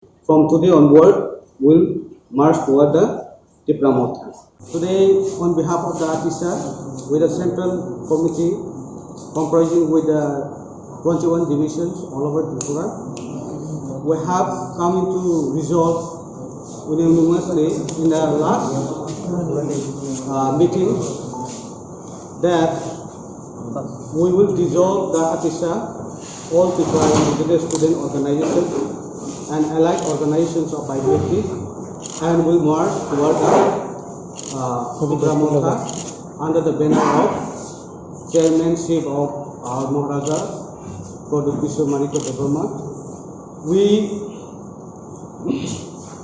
from today onward will march toward the Tipra Motha. Today, on behalf of the Atisa, with the Central Committee comprising with the 21 divisions all over Tripura, we have come into resolve unanimously in the last meeting that we will dissolve the Atisa, all Tripura indigenous student organizations and allied organizations of IDFT, and will march toward the Tipra Motha under the banner of chairmanship of our Maharaja, Product Mariko Devarma. We,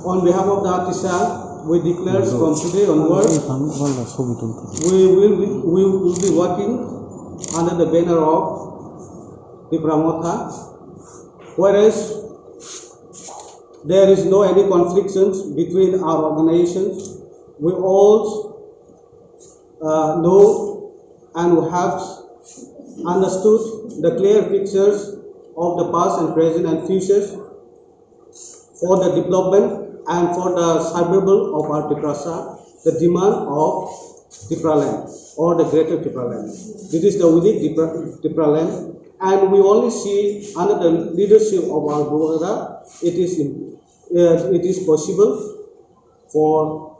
on behalf of the Atisa, we declare from today onward, we will be working under the banner of Tipra Motha, whereas there is no any conflicts between our organizations. We all know and we have understood the clear pictures of the past and present and futures for the development and for the survival of our Tiprasa, the demand of Tipra land or the greater Tipra land. This is the unique Tipra land, and we only see under the leadership of our Maharaja, it is possible for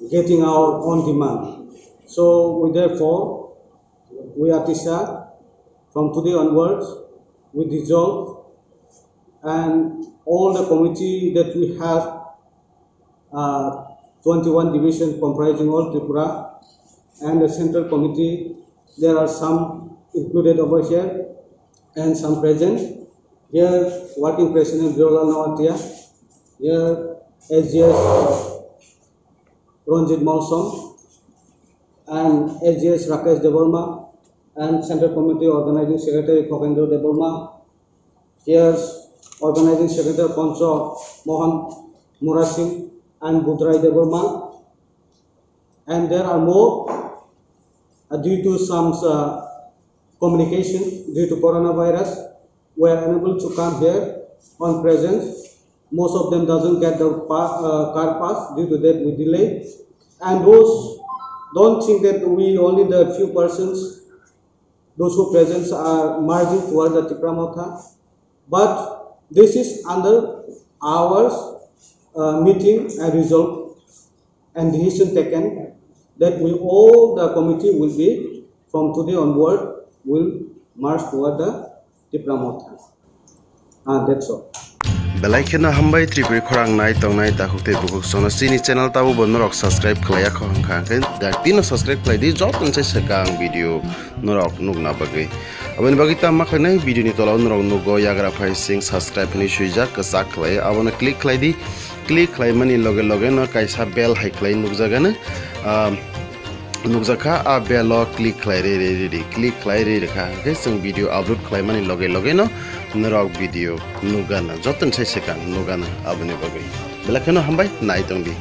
getting our own demand. So we therefore, we Atisa, from today onwards, we dissolve, and all the committee that we have, 21 divisions comprising all Tripura, and the central committee, there are some included over here and some present. Here, working president Birola Nawatia, here SGS Ronjit Malsom, and SGS Rakesh Devarma, and Central Committee Organizing Secretary Khokendra Devarma. Here's Organizing Secretary Poncho Mohan Murasing and Budrai Devarma. And there are more due to some communication due to coronavirus. We are unable to come here on presence. Most of them doesn't get the car pass, due to that we delay. And those don't think that we only the few persons, those who present are marching toward the Tipra Motha. But this is under our meeting and resolve and decision taken that we all the committee will be from today onward will march toward the Tipra Motha. That's all. Belaikena hambai Tripura khorang nai tong nai ta hukte bukuk sona sini channel tabu bonnorok subscribe khlaya Kwrongkha ken da tino subscribe khlai di job nse sekang video norok nugna bagi abani bagi ta makhlai video ni tola norok nugo yagra phai sing subscribe ni suijak ka khlai abona click khlai di click khlai mani loge no kaisa bell hai khlai nugjaga na nukjaka a bell click khlai re click khlai re kha ke sing video upload khlai mani loge no norok video nugana joton sai sekang nugana abani bagi belakena hambai nai tong di